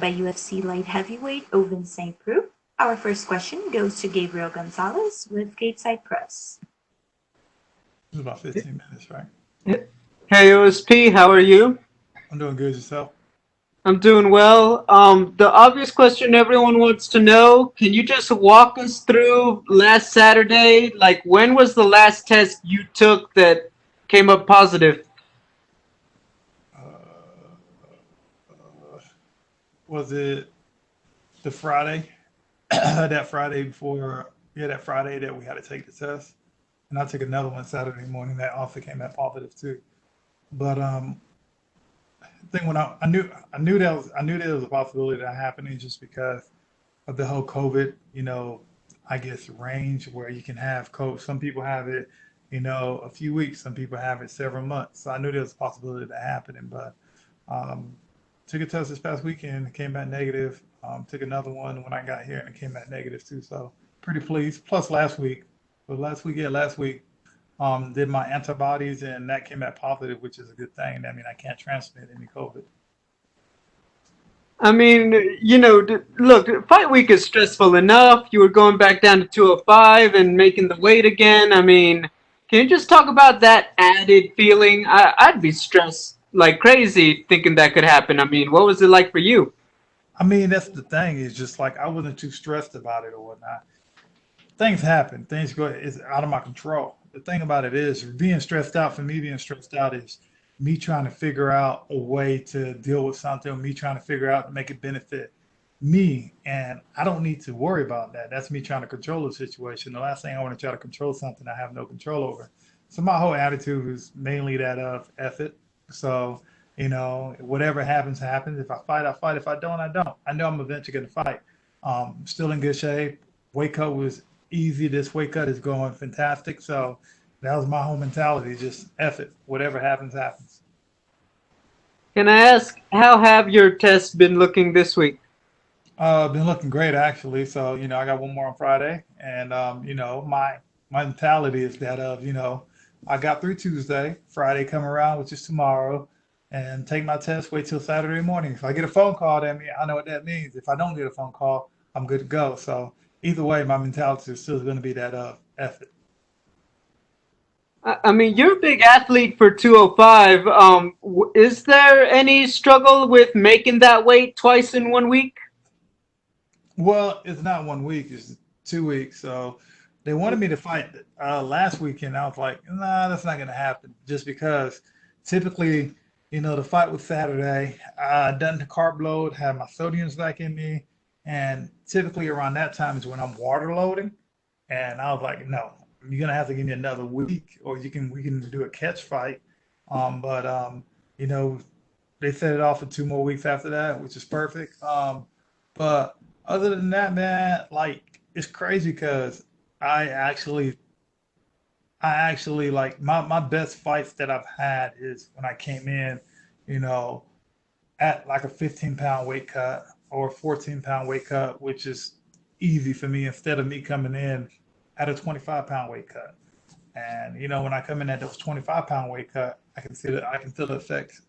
by UFC light heavyweight Ovince Saint Preux. Our first question goes to Gabriel Gonzalez with Gateside Press. It's about 15 minutes, right? Hey OSP, how are you? I'm doing good yourself. I'm doing well. The obvious question everyone wants to know, can you just walk us through last Saturday? Like, when was the last test you took that came up positive? Uh, was it the Friday? That Friday before, yeah, that Friday that we had to take the test. And I took another one Saturday morning that also came out positive too. But I think when I knew there was a possibility of that happening just because of the whole COVID, I guess range where you can have COVID. Some people have it, a few weeks. Some people have it several months. So I knew there was a possibility of that happening. But um, took a test this past weekend, it came back negative. Took another one when I got here and it came back negative too. So pretty pleased. Plus last week, did my antibodies and that came back positive, which is a good thing. I mean, I can't transmit any COVID. I mean, look, fight week is stressful enough. You were going back down to 205 and making the weight again. I mean, can you just talk about that added feeling? I'd be stressed like crazy thinking that could happen. I mean, what was it like for you? I mean, that's the thing. Is just like I wasn't too stressed about it or whatnot. Things happen. Things go. It's out of my control. The thing about it is being stressed out. For me, being stressed out is me trying to figure out a way to deal with something. Me trying to figure out to make it benefit me, and I don't need to worry about that. That's me trying to control the situation. The last thing I want to try to control something I have no control over. So my whole attitude is mainly that of effort. So whatever happens, happens. If I fight, I fight. If I don't, I don't. I know I'm eventually going to fight. Still in good shape. Weight cut was easy. This weight cut is going fantastic. So that was my whole mentality. Just effort. Whatever happens, happens. Can I ask, how have your tests been looking this week? Been looking great actually. So I got one more on Friday, and my mentality is that of I got through Tuesday, Friday come around, which is tomorrow, and take my test. Wait till Saturday morning. If I get a phone call, that mean I know what that means. If I don't get a phone call, I'm good to go. So either way, my mentality is still going to be that of effort. I mean, you're a big athlete for 205. Is there any struggle with making that weight twice in 1 week? Well, it's not 1 week; it's 2 weeks. So they wanted me to fight last weekend. I was like, nah, that's not going to happen. Just because typically, the fight was Saturday. I done the carb load, had my sodiums back in me, and typically around that time is when I'm water loading. And I was like, no, you're gonna have to give me another week, or we can do a catch fight. But you know, they set it off for 2 more weeks after that, which is perfect. But other than that, man, like it's crazy because I actually, I actually like my best fights that I've had is when I came in, you know, at like a 15-pound weight cut or a 14-pound weight cut, which is easy for me instead of me coming in at a 25-pound weight cut. And when I come in at those 25-pound weight cut, I can feel the effects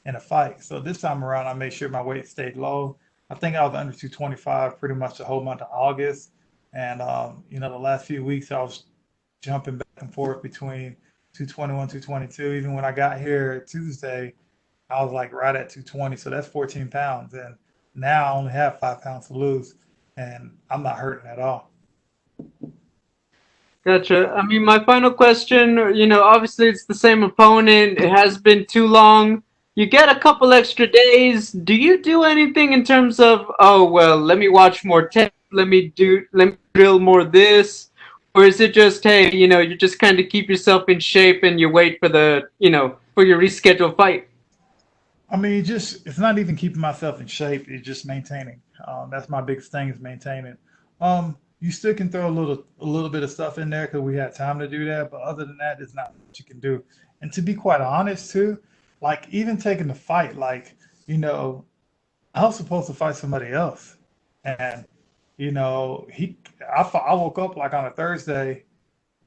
in a fight. So this time around, I made sure my weight stayed low. I think I was under 225 pretty much the whole month of August. And the last few weeks I was jumping back and forth between 221, 222. Even when I got here Tuesday, I was like right at 220. So that's 14 pounds. And now I only have 5 pounds to lose, and I'm not hurting at all. Gotcha. I mean, my final question, obviously it's the same opponent. It has been too long. You get a couple extra days. Do you do anything in terms of, oh, well, let me watch more tape, let me drill more this? Or is it just, hey, you just kind of keep yourself in shape and you wait for for your rescheduled fight? I mean, just it's not even keeping myself in shape. It's just maintaining. That's my biggest thing is maintaining. You still can throw a little bit of stuff in there because we had time to do that. But other than that, there's not much you can do. And to be quite honest, too, like even taking the fight, like you know, I was supposed to fight somebody else, and I woke up like on a Thursday,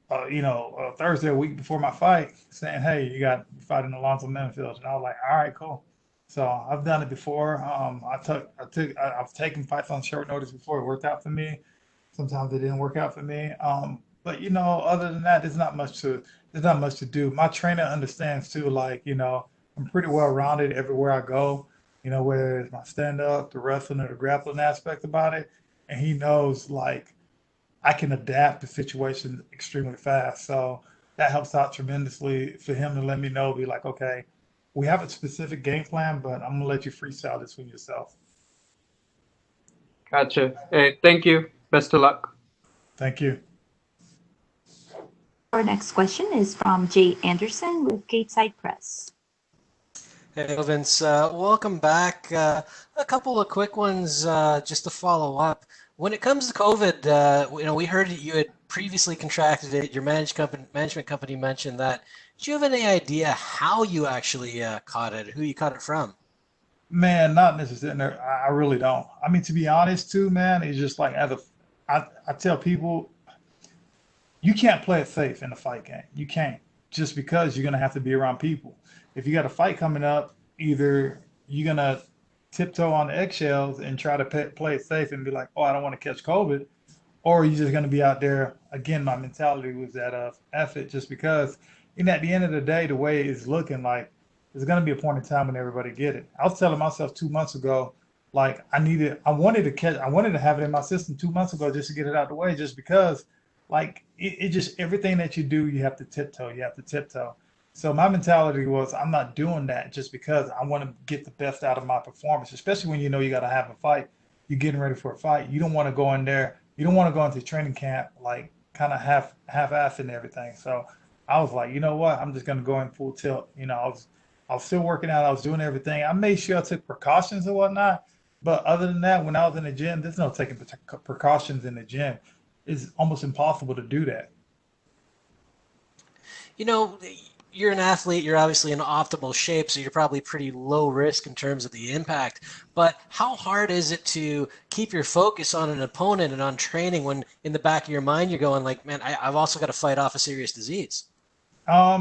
a Thursday a week before my fight, saying, "Hey, you got you fighting Alonzo Menifield," and I was like, "All right, cool." So I've done it before. I've taken fights on short notice before. It worked out for me. Sometimes it didn't work out for me. But other than that, there's not much to do. My trainer understands too. Like, I'm pretty well rounded everywhere I go. Whether it's my stand up, the wrestling, or the grappling aspect about it, and he knows like I can adapt to situations extremely fast. So that helps out tremendously for him to let me know, be like, okay, we have a specific game plan, but I'm gonna let you freestyle this one yourself. Gotcha. Hey, thank you. Best of luck. Thank you. Our next question is from Jay Anderson with Gateside Press. Hey, Ovince, welcome back. A couple of quick ones just to follow up. When it comes to COVID, we heard that you had previously contracted it. Your management company mentioned that. Do you have any idea how you actually caught it, who you caught it from? Man, not necessarily. I really don't. I mean, to be honest, too, man, it's just like I tell people, you can't play it safe in a fight game. You can't, just because you're gonna have to be around people. If you got a fight coming up, either you're gonna tiptoe on the eggshells and try to play it safe and be like, oh, I don't want to catch COVID, or you're just gonna be out there. Again, my mentality was that of effort, just because. And at the end of the day, the way it's looking like, there's gonna be a point in time when everybody get it. I was telling myself 2 months ago, like I wanted to have it in my system 2 months ago just to get it out of the way, just because, like it just everything that you do, you have to tiptoe. You have to tiptoe. So my mentality was, I'm not doing that just because I want to get the best out of my performance, especially when you got to have a fight. You're getting ready for a fight. You don't want to go in there. You don't want to go into training camp like kind of half-assed and everything. So I was like, you know what? I'm just gonna go in full tilt. I was still working out. I was doing everything. I made sure I took precautions and whatnot. But other than that, when I was in the gym, there's no taking precautions in the gym. It's almost impossible to do that. You know, you're an athlete, you're obviously in optimal shape, so you're probably pretty low risk in terms of the impact. But how hard is it to keep your focus on an opponent and on training when in the back of your mind you're going like, man, I've also got to fight off a serious disease? I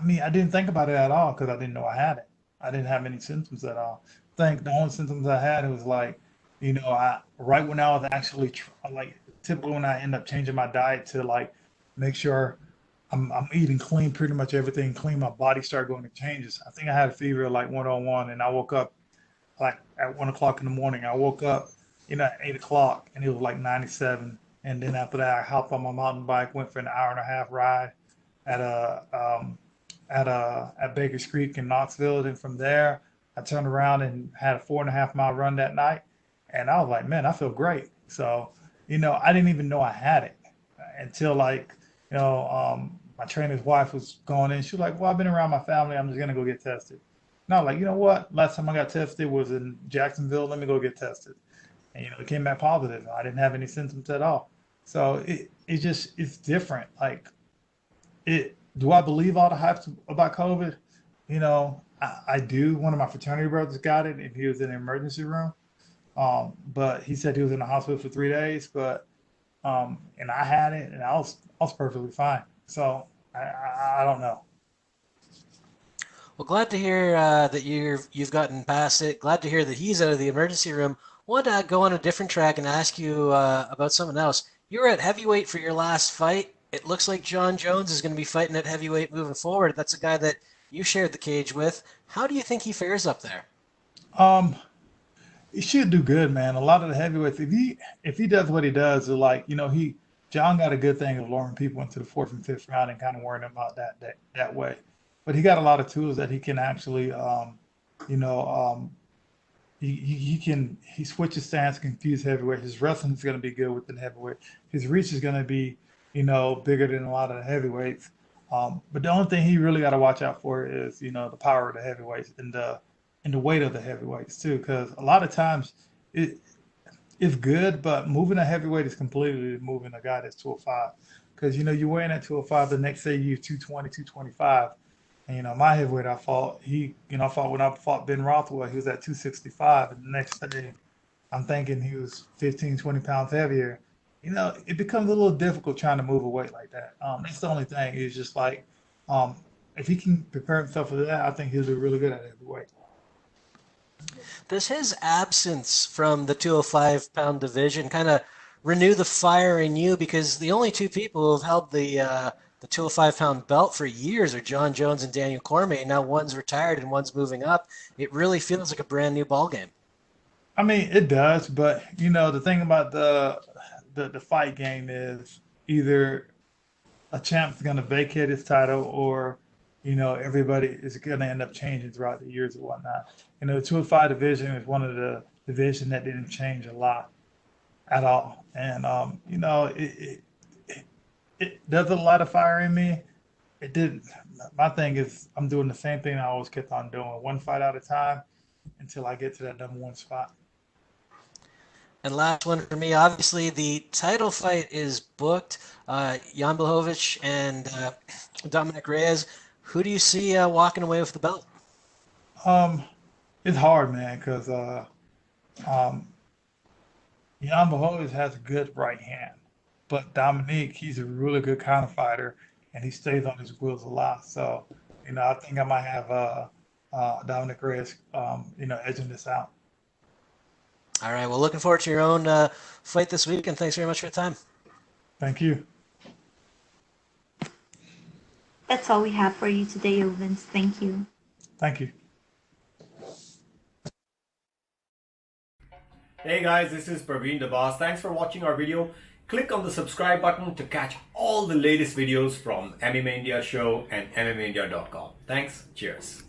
mean, I didn't think about it at all because I didn't know I had it. I didn't have any symptoms at all. I think the only symptoms I had was like, I right when I was actually like typically when I end up changing my diet to like make sure I'm eating clean, pretty much everything clean. My body started going to changes. I think I had a fever like 101, and I woke up like at 1 o'clock in the morning. I woke up, at 8 o'clock, and it was like 97. And then after that, I hopped on my mountain bike, went for an hour and a half ride at at Baker's Creek in Knoxville. Then from there, I turned around and had a 4.5 mile run that night, and I was like, man, I feel great. So, I didn't even know I had it until like, my trainer's wife was going in. She was like, well, I've been around my family. I'm just gonna go get tested. And I was like, you know what? Last time I got tested was in Jacksonville. Let me go get tested. And it came back positive. I didn't have any symptoms at all. So it's different. Like it. Do I believe all the hype about COVID? I do. One of my fraternity brothers got it, and he was in the emergency room. But he said he was in the hospital for 3 days. But and I had it, and I was perfectly fine. So I don't know. Well, glad to hear that you've gotten past it. Glad to hear that he's out of the emergency room. Want to go on a different track and ask you about something else. You were at heavyweight for your last fight. It looks like John Jones is going to be fighting at heavyweight moving forward. That's a guy that you shared the cage with. How do you think he fares up there? Um, he should do good, man. A lot of the heavyweights, if he does what he does, like he John got a good thing of luring people into the fourth and fifth round and kind of wearing them out that way. But he got a lot of tools that he can actually, you know, he switches stance, confuse heavyweight. His wrestling is going to be good within heavyweight. His reach is going to be, bigger than a lot of the heavyweights. But the only thing he really got to watch out for is, the power of the heavyweights and the weight of the heavyweights too, because a lot of times it it's good, but moving a heavyweight is completely moving a guy that's 205. Because you're weighing at 205, the next day you're 220, 225. And my heavyweight I fought, I fought when I fought Ben Rothwell, he was at 265, and the next day I'm thinking he was 15, 20 pounds heavier. It becomes a little difficult trying to move a weight like that. That's the only thing. It's just like, if he can prepare himself for that, I think he'll do really good at heavyweight. Does his absence from the 205-pound division kind of renew the fire in you? Because the only two people who have held the 205-pound belt for years are John Jones and Daniel Cormier. Now one's retired and one's moving up. It really feels like a brand new ball game. I mean, it does, but the thing about the fight game is either a champ's going to vacate his title or everybody is going to end up changing throughout the years and whatnot. The 205 division is one of the division that didn't change a lot at all, and it does a lot of fire in me. It didn't. My thing is I'm doing the same thing I always kept on doing, one fight at a time until I get to that number one spot. And last one for me, obviously the title fight is booked. Jan Blachowicz and Dominic Reyes. Who do you see walking away with the belt? It's hard, man, because Jan Blachowicz has a good right hand, but Dominique, he's a really good counter fighter, and he stays on his wheels a lot. So, I think I might have Dominic Reyes, edging this out. All right. Well, looking forward to your own fight this week, and thanks very much for your time. Thank you. That's all we have for you today, Ovince. Thank you. Thank you. Hey guys, this is Praveen the Boss. Thanks for watching our video. Click on the subscribe button to catch all the latest videos from MMA India Show and MMAindia.com. Thanks. Cheers.